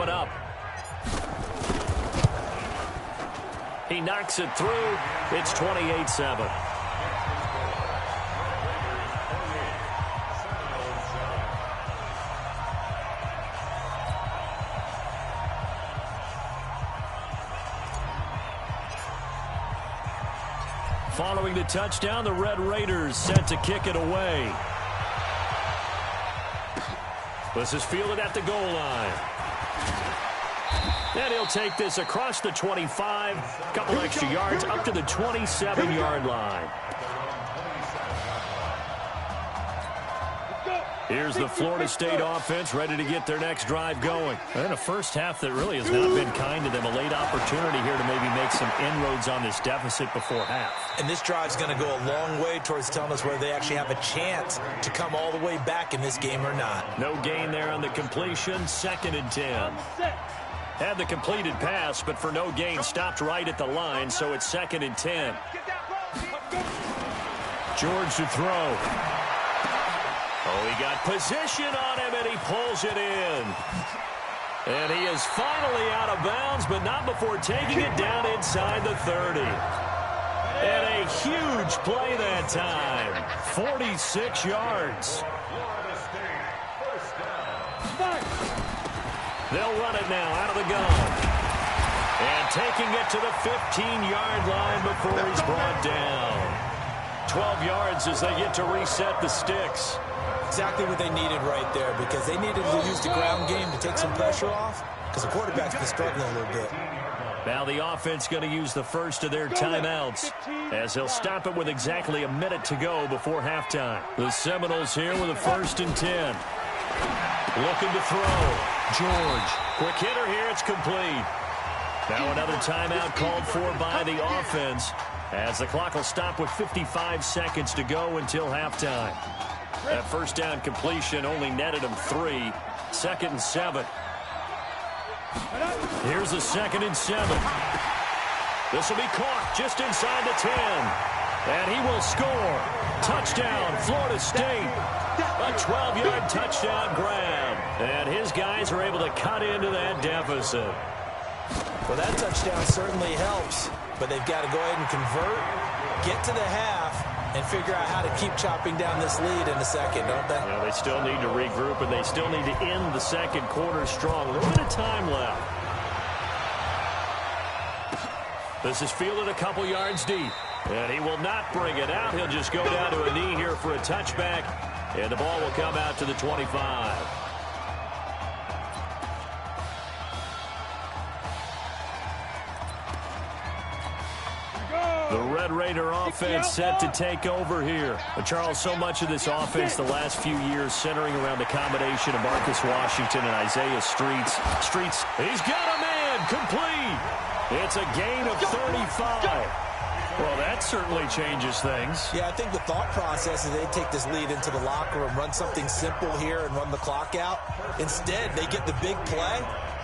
coming up. He knocks it through. It's 28-7. Following the touchdown, the Red Raiders set to kick it away. This is fielded at the goal line. And he'll take this across the 25, a couple extra yards up to the 27-yard line. Here's the Florida State offense ready to get their next drive going. And a first half that really has not been kind to them. A late opportunity here to maybe make some inroads on this deficit before half. And this drive's going to go a long way towards telling us whether they actually have a chance to come all the way back in this game or not. No gain there on the completion. 2nd and 10. Had the completed pass, but for no gain, stopped right at the line, so it's 2nd and 10. George to throw. Oh, he got position on him, and he pulls it in. And he is finally out of bounds, but not before taking it down inside the 30. And a huge play that time. 46 yards. They'll run it now out of the gun. And taking it to the 15-yard line before he's brought down. 12 yards as they get to reset the sticks. Exactly what they needed right there, because they needed to use the ground game to take some pressure off, because the quarterback's been struggling a little bit. Now the offense going to use the first of their timeouts, as they'll stop it with exactly a minute to go before halftime. The Seminoles here with a 1st and 10. Looking to throw. George. Quick hitter here. It's complete. Now another timeout called for by the offense, as the clock will stop with 55 seconds to go until halftime. That first down completion only netted him 3. 2nd and 7. Here's the 2nd and 7. This will be caught just inside the 10. And he will score. Touchdown, Florida State. A 12-yard touchdown grab. And his guys are able to cut into that deficit. Well, that touchdown certainly helps, but they've got to go ahead and convert, get to the half, and figure out how to keep chopping down this lead in the second, don't they? Yeah, they still need to regroup, and they still need to end the second quarter strong. A little bit of time left. This is fielded a couple yards deep. And he will not bring it out. He'll just go down to a knee here for a touchback. And the ball will come out to the 25. The Red Raider offense set to take over here. But Charles, so much of this offense the last few years centering around the combination of Marcus Washington and Isaiah Streets. He's got a man complete. It's a gain of 35. Well, that certainly changes things. Yeah, I think the thought process is they take this lead into the locker room, run something simple here and run the clock out. Instead, they get the big play.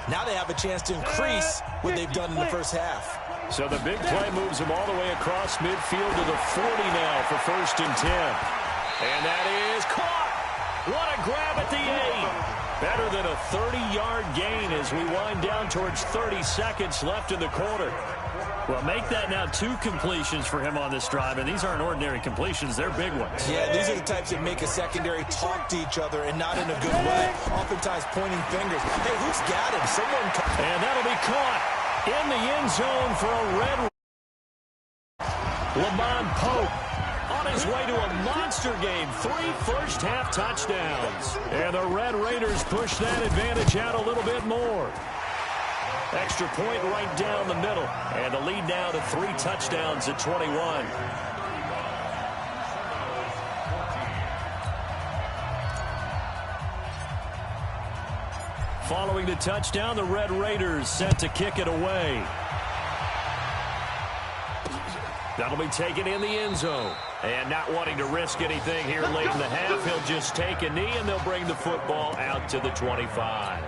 Now they have a chance to increase what they've done in the first half. So the big play moves him all the way across midfield to the 40 now for 1st and 10. And that is caught. What a grab at the 8. Better than a 30-yard gain as we wind down towards 30 seconds left in the quarter. Well, make that now 2 completions for him on this drive, and these aren't ordinary completions. They're big ones. Yeah, these are the types that make a secondary talk to each other and not in a good way. Oftentimes pointing fingers. Hey, who's got him? Someone. And that'll be caught in the end zone for a red. Lamont Pope on his way to a monster game. 3 first-half touchdowns. And the Red Raiders push that advantage out a little bit more. Extra point right down the middle. And the lead now to 3 touchdowns at 21. Following the touchdown, the Red Raiders set to kick it away. That'll be taken in the end zone. And not wanting to risk anything here late in the half, he'll just take a knee, and they'll bring the football out to the 25.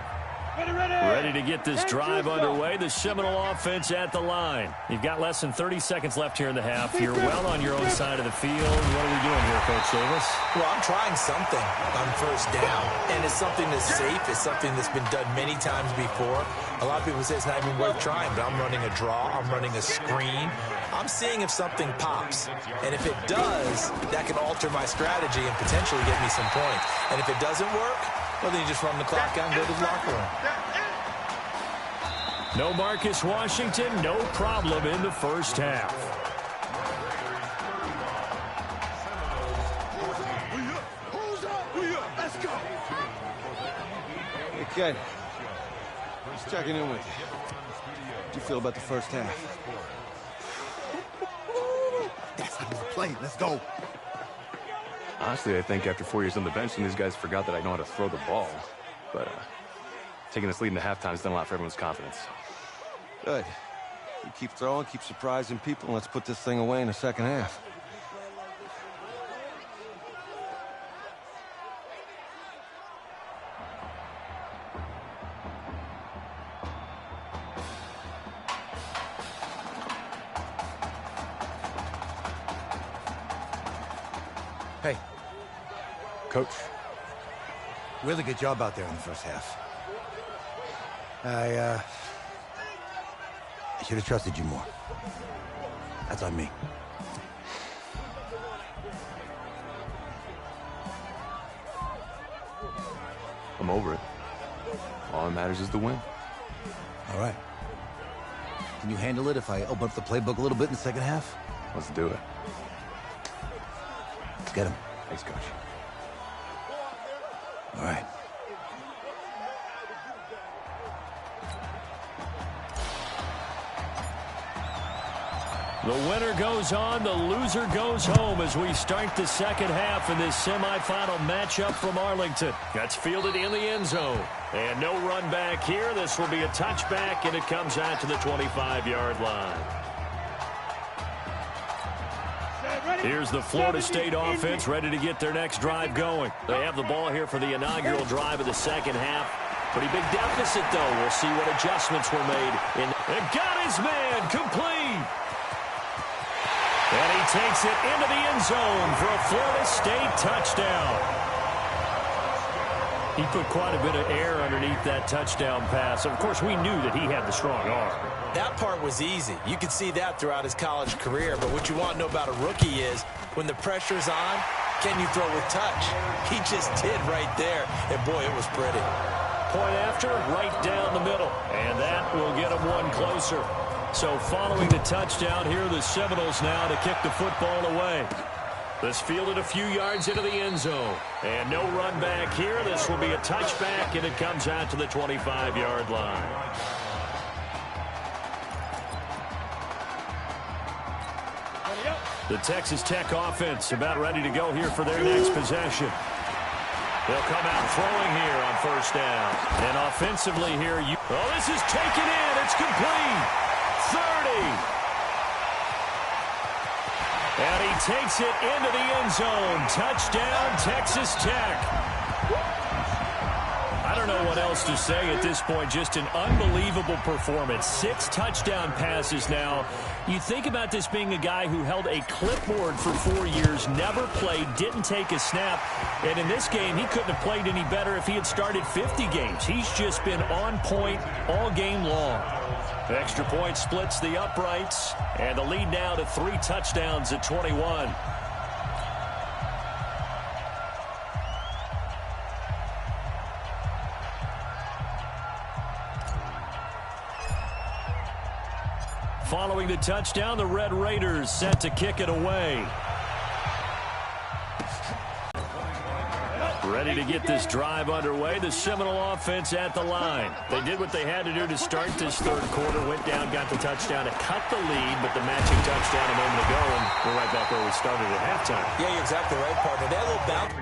Ready to get this drive underway. The Seminole offense at the line. You've got less than 30 seconds left here in the half. You're well on your own side of the field. What are we doing here, Coach Davis? Well, I'm trying something on first down, and it's something that's safe. It's something that's been done many times before. A lot of people say it's not even worth trying, but I'm running a draw. I'm running a screen. I'm seeing if something pops, and if it does, that can alter my strategy and potentially get me some points. And if it doesn't work, well, then you just run the clock out and go to the locker room. No Marcus Washington, no problem in the first half. Let's go. Hey, Ken. Just checking in with you. How do you feel about the first half? That's how we play. Let's go. Honestly, I think after 4 years on the bench, some of these guys forgot that I know how to throw the ball. But taking this lead into halftime has done a lot for everyone's confidence. Good. You keep throwing, keep surprising people, and let's put this thing away in the second half. Hey, Coach, really good job out there in the first half. I should have trusted you more. That's on me. I'm over it. All that matters is the win. All right. Can you handle it if I open up the playbook a little bit in the second half? Let's do it. Let's get him. Thanks, Coach. All right. The winner goes on, the loser goes home as we start the second half in this semifinal matchup from Arlington. That's fielded in the end zone. And no run back here. This will be a touchback, and it comes out to the 25-yard line. Here's the Florida State offense ready to get their next drive going. They have the ball here for the inaugural drive of the second half. Pretty big deficit, though. We'll see what adjustments were made. And got his man complete. And he takes it into the end zone for a Florida State touchdown. He put quite a bit of air underneath that touchdown pass. Of course, we knew that he had the strong arm. That part was easy. You could see that throughout his college career. But what you want to know about a rookie is when the pressure's on, can you throw with touch? He just did right there. And, boy, it was pretty. Point after, right down the middle. And that will get him one closer. So following the touchdown, here are the Seminoles now to kick the football away. This fielded a few yards into the end zone. And no run back here. This will be a touchback, and it comes out to the 25-yard line. The Texas Tech offense about ready to go here for their next possession. They'll come out throwing here on first down. And offensively here, oh, this is taken in. It's complete. 30. And he takes it into the end zone. Touchdown, Texas Tech. I don't know what else to say at this point. Just an unbelievable performance. 6 touchdown passes now. You think about this being a guy who held a clipboard for 4 years, never played, didn't take a snap. And in this game, he couldn't have played any better if he had started 50 games. He's just been on point all game long. Extra point splits the uprights. And the lead now to 3 touchdowns at 21. Following the touchdown, the Red Raiders set to kick it away. Ready to get this drive underway. The Seminole offense at the line. They did what they had to do to start this third quarter. Went down, got the touchdown to cut the lead, but the matching touchdown a moment ago, and we're right back where we started at halftime. Yeah, you're exactly right, partner. That little bounce.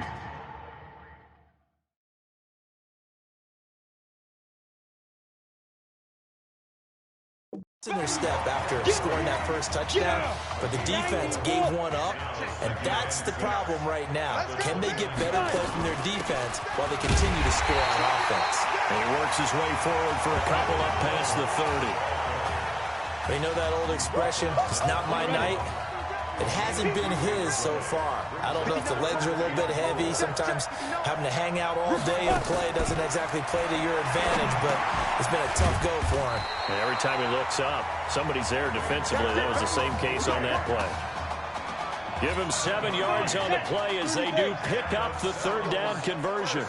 in their step after scoring that first touchdown, but the defense gave one up, and that's the problem right now. Can they get better play from their defense while they continue to score on offense? And he works his way forward for a couple up past the 30. But you know that old expression, it's not my night? It hasn't been his so far. I don't know if the legs are a little bit heavy. Sometimes having to hang out all day and play doesn't exactly play to your advantage, but it's been a tough go for him. And every time he looks up, somebody's there defensively. That was the same case on that play. Give him 7 yards on the play as they do pick up the third down conversion.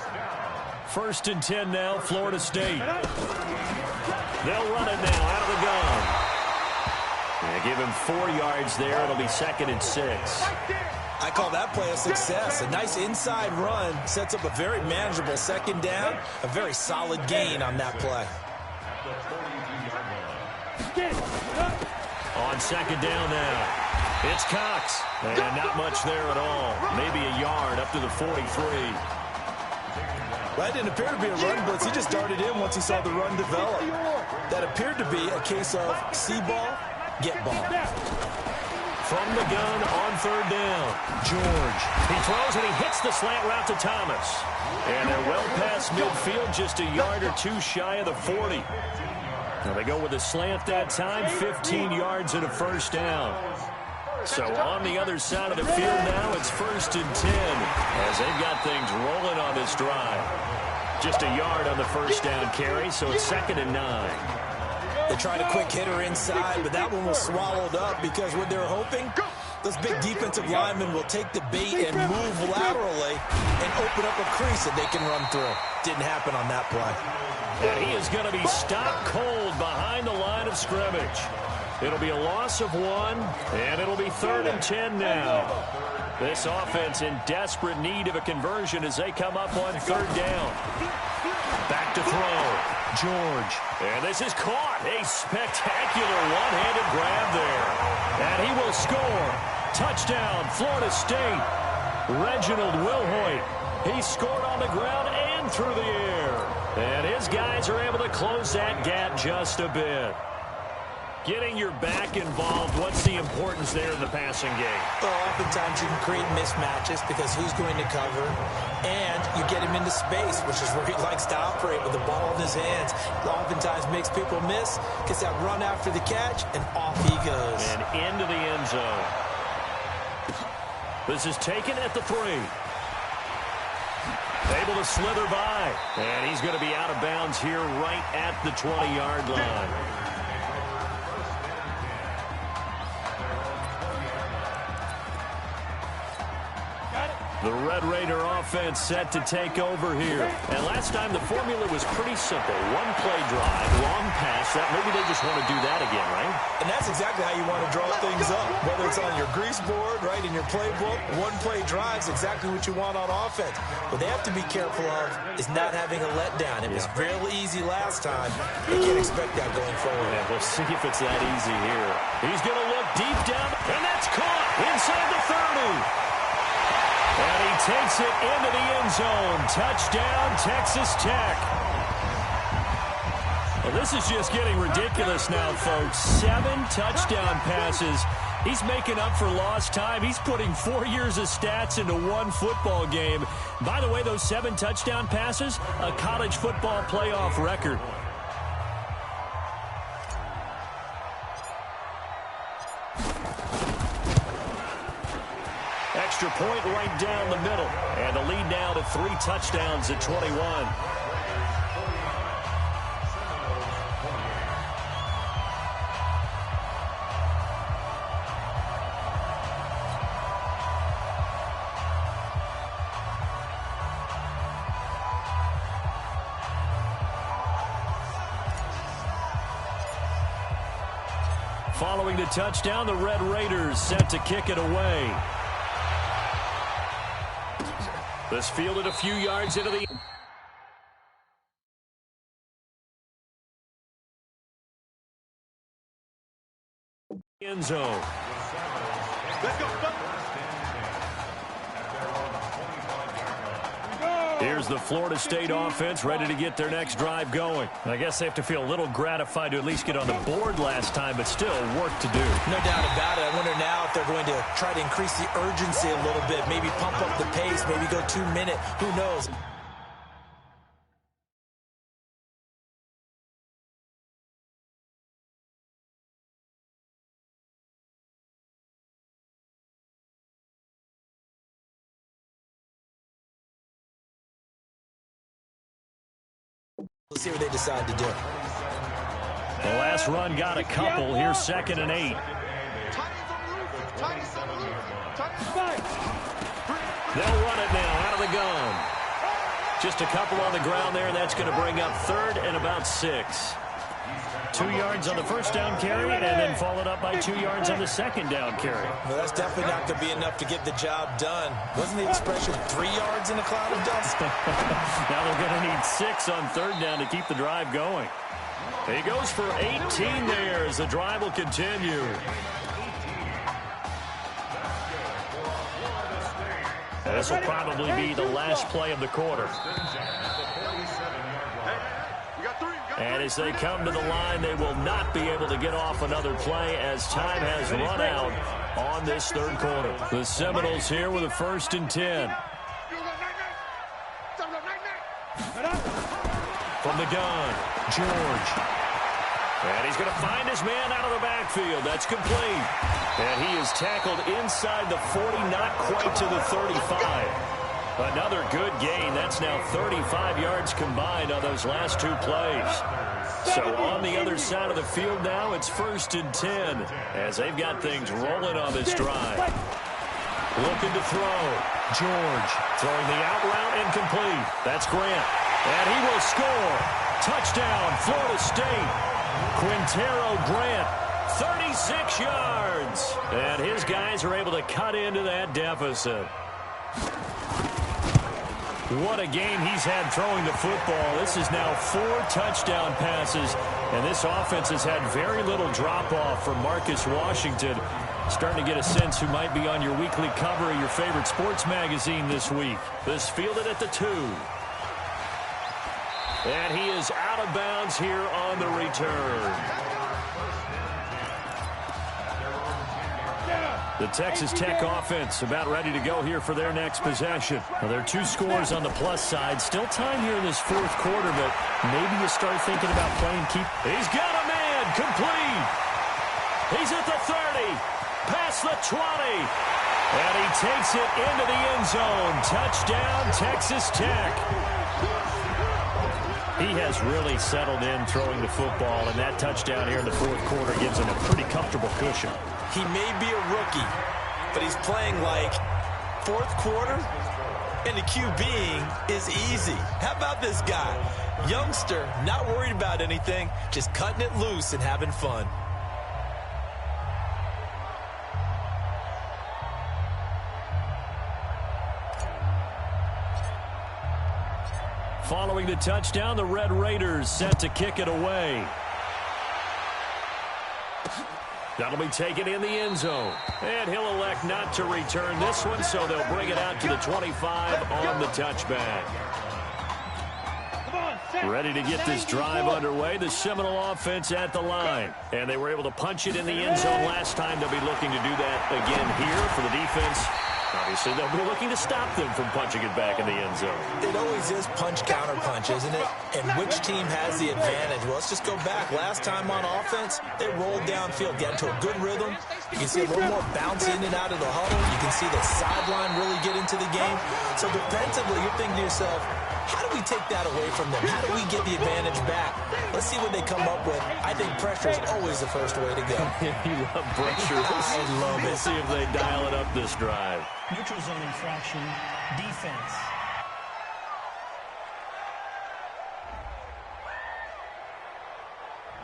1st and 10 now, Florida State. They'll run it now out of the gun. Yeah, give him 4 yards there. It'll be 2nd and 6. I call that play a success. A nice inside run sets up a very manageable 2nd down. A very solid gain on that play. On 2nd down now, it's Cox. And not much there at all. Maybe a yard up to the 43. That didn't appear to be a run blitz. He just darted in once he saw the run develop. That appeared to be a case of see ball, get ball. From the gun on 3rd down, George. He throws and he hits the slant route to Thomas. And they're well past midfield, just a yard or two shy of the 40. Now they go with a slant that time, 15 yards and a 1st down. So on the other side of the field now, it's 1st and 10 as they've got things rolling on this drive. Just a yard on the 1st down carry, so it's 2nd and 9. They tried a quick hitter inside, but that one was swallowed up because what they're hoping, those big defensive linemen will take the bait and move laterally and open up a crease that they can run through. Didn't happen on that play. And he is going to be stopped cold behind the line of scrimmage. It'll be a loss of 1, and it'll be 3rd and 10 now. This offense in desperate need of a conversion as they come up on 3rd down. Back to throw. George. And this is caught. A spectacular one-handed grab there. And he will score. Touchdown, Florida State. Reginald Wilhoit. He scored on the ground and through the air. And his guys are able to close that gap just a bit. Getting your back involved, what's the importance there in the passing game? Well, oftentimes you can create mismatches because who's going to cover, and you get him into space, which is where he likes to operate with the ball in his hands. Oftentimes makes people miss, gets that run after the catch, and off he goes. And into the end zone. This is taken at the 3. Able to slither by. And he's going to be out of bounds here right at the 20-yard line. The Red Raider offense set to take over here. And last time the formula was pretty simple. One play drive, long pass. Maybe they just want to do that again, right? And that's exactly how you want to draw things up. Whether it's on your grease board, right, in your playbook, one play drive is exactly what you want on offense. What they have to be careful of is not having a letdown. It was real easy last time. They can't expect that going forward. Yeah, we'll see if it's that easy here. He's going to look deep down, and that's caught inside the 30. And he takes it into the end zone. Touchdown, Texas Tech. Well, this is just getting ridiculous now, folks. 7 touchdown passes. He's making up for lost time. He's putting 4 years of stats into one football game. By the way, those 7 touchdown passes, a college football playoff record. Extra point right down the middle. And the lead now to 3 touchdowns at 21. Following the touchdown, the Red Raiders set to kick it away. This fielded a few yards into the end zone. Here's here's the Florida State offense ready to get their next drive going. I guess they have to feel a little gratified to at least get on the board last time, but still work to do. No doubt about it. I wonder now if they're going to try to increase the urgency a little bit, maybe pump up the pace, maybe go 2-minute. Who knows? Let's see what they decide to do. The last run got a couple. Here's 2nd and 8. They'll run it now out of the gun. Just a couple on the ground there. That's going to bring up 3rd and about 6. 2 yards on the first down carry, and then followed up by 2 yards on the second down carry. Well, that's definitely not going to be enough to get the job done. Wasn't the expression 3 yards in a cloud of dust? Now they're going to need 6 on 3rd down to keep the drive going. He goes for 18 there as the drive will continue. This will probably be the last play of the quarter. And as they come to the line, they will not be able to get off another play as time has run out on this 3rd quarter. The Seminoles here with a 1st and 10. From the gun, George. And he's going to find his man out of the backfield. That's complete. And he is tackled inside the 40, not quite to the 35. Another good gain. That's now 35 yards combined on those last 2 plays. So on the other side of the field now, it's 1st and 10 as they've got things rolling on this drive. Looking to throw. George throwing the out route incomplete. That's Grant. And he will score. Touchdown, Florida State. Quintero Grant, 36 yards. And his guys are able to cut into that deficit. What a game he's had throwing the football. This is now 4 touchdown passes, and this offense has had very little drop-off from Marcus Washington. Starting to get a sense who might be on your weekly cover of your favorite sports magazine this week. This fielded at the 2. And he is out of bounds here on the return. The Texas Tech offense about ready to go here for their next possession. Now, there are 2 scores on the plus side. Still time here in this 4th quarter, but maybe you start thinking about playing keep. He's got a man, complete. He's at the 30, past the 20, and he takes it into the end zone. Touchdown, Texas Tech. He has really settled in throwing the football, and that touchdown here in the 4th quarter gives him a pretty comfortable cushion. He may be a rookie, but he's playing like 4th quarter, and the QBing is easy. How about this guy? Youngster, not worried about anything, just cutting it loose and having fun. Following the touchdown, the Red Raiders set to kick it away. That'll be taken in the end zone. And he'll elect not to return this one, so they'll bring it out to the 25 on the touchback. Ready to get this drive underway. The Seminole offense at the line. And they were able to punch it in the end zone last time. They'll be looking to do that again here for the defense. Obviously, they'll be looking to stop them from punching it back in the end zone. It always is punch-counter-punch, isn't it? And which team has the advantage? Well, let's just go back. Last time on offense, they rolled downfield, got into a good rhythm. You can see a little more bounce in and out of the huddle. You can see the sideline really get into the game. So defensively, you're thinking to yourself, how do we take that away from them? How do we get the advantage back? Let's see what they come up with. I think pressure is always the first way to go. You love pressure. I love it. We'll see if they dial it up this drive. Neutral zone infraction, defense.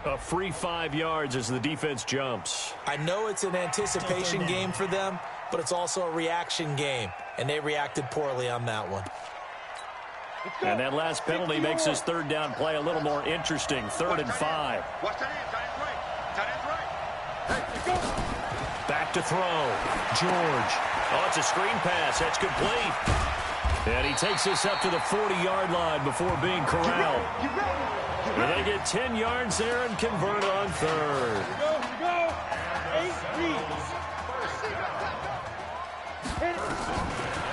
A free 5 yards as the defense jumps. I know it's an anticipation game for them, but it's also a reaction game, and they reacted poorly on that one. And that last penalty makes this 3rd down play a little more interesting. 3rd and 5. Back to throw. George. Oh, it's a screen pass. That's complete. And he takes us up to the 40-yard line before being corralled. And they get 10 yards there and convert on third. Go. 8 reads.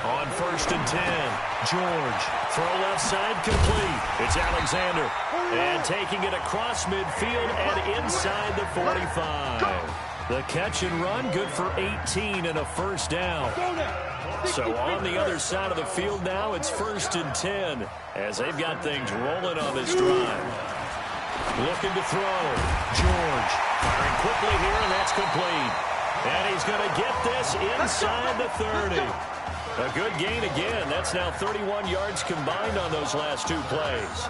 On first and 10, George. Throw left side complete. It's Alexander. And taking it across midfield and inside the 45. The catch and run, good for 18 and a first down. So on the other side of the field now, it's first and 10 as they've got things rolling on this drive. Looking to throw. George firing quickly here, and that's complete. And he's going to get this inside the 30. A good gain again. That's now 31 yards combined on those last two plays.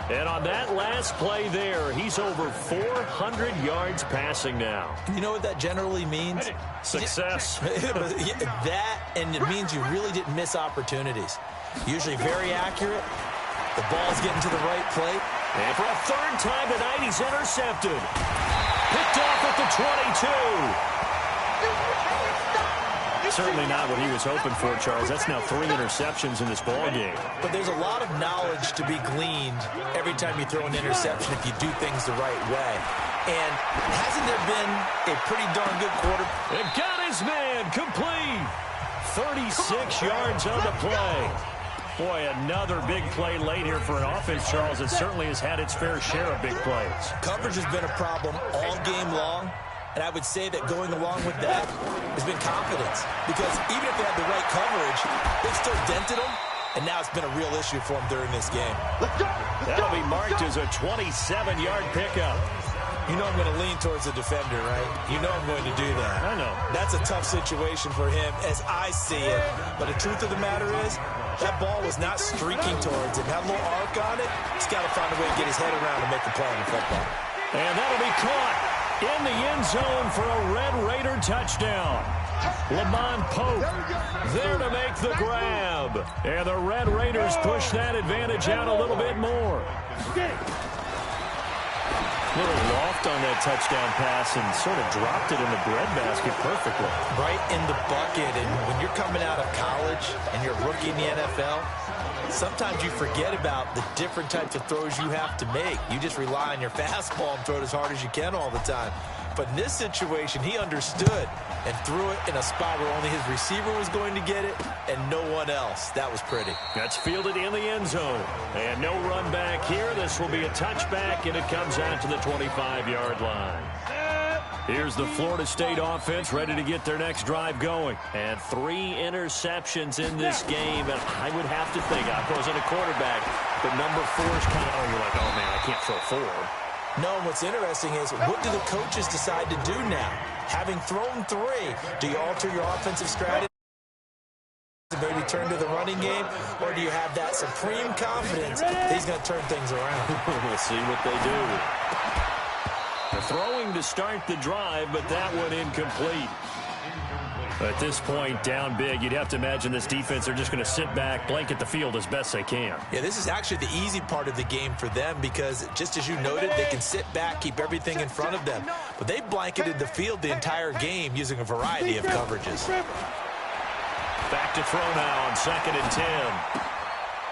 And on that last play there, he's over 400 yards passing now. You know what that generally means? Success. That, and it means you really didn't miss opportunities. Usually very accurate. The ball's getting to the right plate. And for a third time tonight, he's intercepted. Picked off at the 22. Certainly not what he was hoping for, Charles. That's now 3 interceptions in this ball game. But there's a lot of knowledge to be gleaned every time you throw an interception if you do things the right way. And hasn't there been a pretty darn good quarter? And got his man complete. 36 yards on the play. Boy, another big play late here for an offense, Charles. It certainly has had its fair share of big plays. Coverage has been a problem all game long. And I would say that going along with that has been confidence. Because even if they had the right coverage, they've still dented them. And now it's been a real issue for them during this game. That'll be marked as a 27-yard pickup. You know I'm going to lean towards the defender, right? You know I'm going to do that. I know. That's a tough situation for him as I see it. But the truth of the matter is, that ball was not streaking towards him. Had a little arc on it. He's got to find a way to get his head around and make the play on the football. And that'll be caught in the end zone for a Red Raider touchdown. Lamont Pope there to make the grab. And the Red Raiders push that advantage out a little bit more. Little loft on that touchdown pass and sort of dropped it in the breadbasket perfectly. Right in the bucket. And when you're coming out of college and you're a rookie in the NFL, sometimes you forget about the different types of throws you have to make. You just rely on your fastball and throw it as hard as you can all the time. But in this situation, he understood and threw it in a spot where only his receiver was going to get it and no one else. That was pretty. That's fielded in the end zone. And no run back here. This will be a touchback, and it comes out to the 25-yard line. Here's the Florida State offense ready to get their next drive going. And 3 interceptions in this game. And I would have to think, I wasn't a quarterback, but number 4 is kind of, you're like, oh, man, I can't throw 4. No, what's interesting is, what do the coaches decide to do now? Having thrown 3, do you alter your offensive strategy to maybe turn to the running game? Or do you have that supreme confidence that he's going to turn things around? We'll see what they do. The throwing to start the drive, but that one incomplete. At this point, down big, you'd have to imagine this defense are just going to sit back, blanket the field as best they can. Yeah, this is actually the easy part of the game for them because, just as you noted, they can sit back, keep everything in front of them. But they blanketed the field the entire game using a variety of coverages. Back to throw now on 2nd and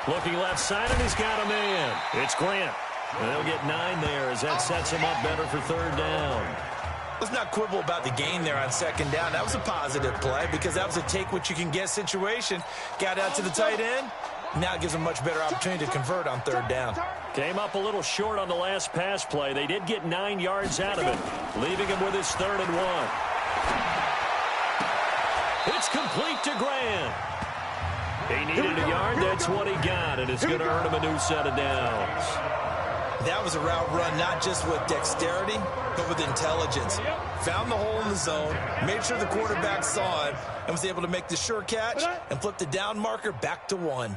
10. Looking left side, and he's got a man. It's Grant. And they'll get 9 there as that sets him up better for 3rd down. Let's not quibble about the gain there on 2nd down. That was a positive play because that was a take-what-you-can-get situation. Got out to the tight end. Now it gives them a much better opportunity to convert on 3rd down. Came up a little short on the last pass play. They did get 9 yards out of it, leaving him with his 3rd and 1. It's complete to Grant. He needed a yard. That's what he got, and it's going to earn him a new set of downs. That was a route run not just with dexterity, but with intelligence. Found the hole in the zone, made sure the quarterback saw it, and was able to make the sure catch and flip the down marker back to 1.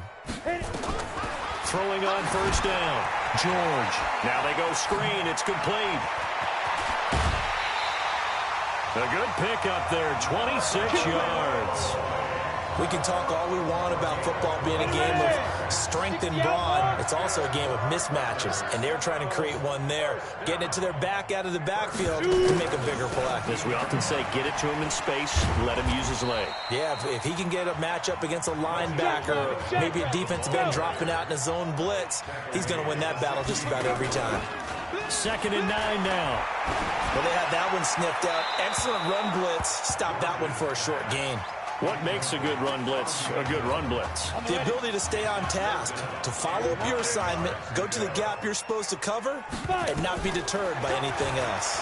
Throwing on 1st down. George. Now they go screen. It's complete. A good pickup there, 26 yards. We can talk all we want about football being a game of strength and brawn. It's also a game of mismatches, and they're trying to create one there, getting it to their back out of the backfield to make a bigger play. As we often say, get it to him in space, let him use his leg. Yeah, if he can get a matchup against a linebacker, or maybe a defensive end dropping out in a zone blitz, he's going to win that battle just about every time. 2nd and 9 now. Well, they had that one sniffed out. Excellent run blitz. Stopped that one for a short gain. What makes a good run blitz a good run blitz? The ability to stay on task, to follow up your assignment, go to the gap you're supposed to cover, and not be deterred by anything else.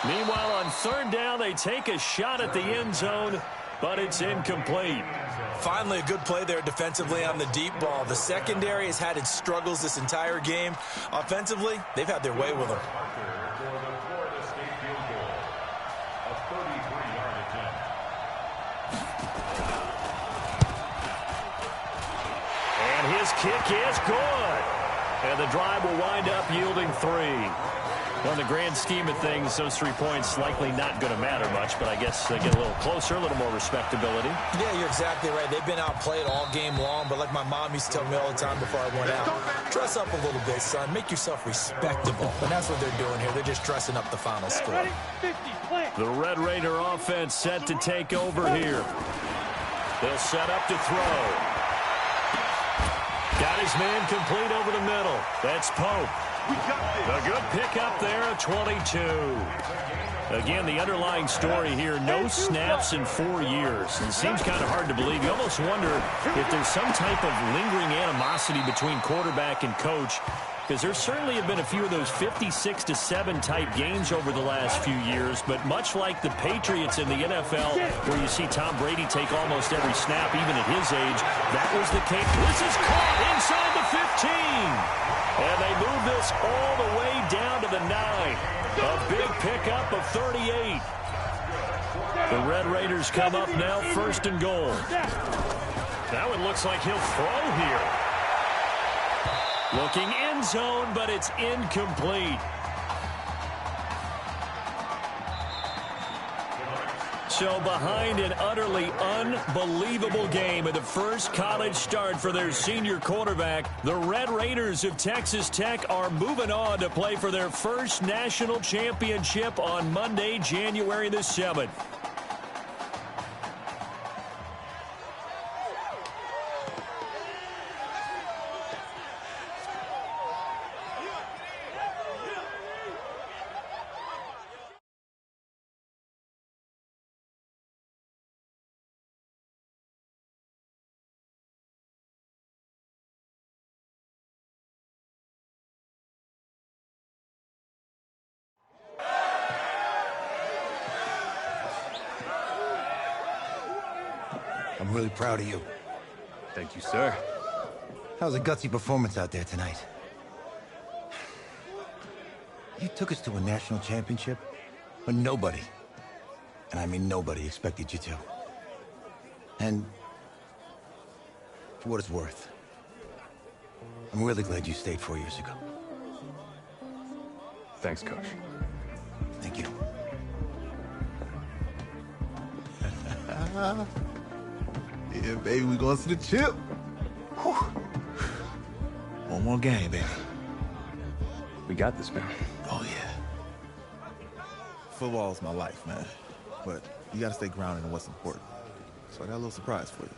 Meanwhile, on 3rd down, they take a shot at the end zone, but it's incomplete. Finally, a good play there defensively on the deep ball. The secondary has had its struggles this entire game. Offensively, they've had their way with them. And his kick is good. And the drive will wind up yielding 3. On the grand scheme of things, those 3 points likely not going to matter much, but I guess they get a little closer, a little more respectability. Yeah, you're exactly right. They've been outplayed all game long, but like my mom used to tell me all the time before I went out, dress up a little bit, son. Make yourself respectable. And that's what they're doing here. They're just dressing up the final score. The Red Raider offense set to take over here. They'll set up to throw. Got his man complete over the middle. That's Pope. A good pickup there at 22. Again, the underlying story here, no snaps in 4 years. It seems kind of hard to believe. You almost wonder if there's some type of lingering animosity between quarterback and coach, because there certainly have been a few of those 56-7 type games over the last few years, but much like the Patriots in the NFL, where you see Tom Brady take almost every snap, even at his age, that was the case. This is caught inside the 15. And they move this all the way down to the 9. A big pickup of 38. The Red Raiders come up now, 1st and goal. That one looks like he'll throw here. Looking end zone, but it's incomplete. So behind an utterly unbelievable game at the first college start for their senior quarterback, the Red Raiders of Texas Tech are moving on to play for their first national championship on Monday, January the 7th. I'm really proud of you. Thank you, sir. That was a gutsy performance out there tonight. You took us to a national championship when nobody, and I mean nobody, expected you to. And for what it's worth, I'm really glad you stayed 4 years ago. Thanks, Coach. Thank you. Yeah, baby, we going to the chip. Whew. One more game, baby. We got this, man. Oh, yeah. Football's my life, man. But you got to stay grounded in what's important. So I got a little surprise for you.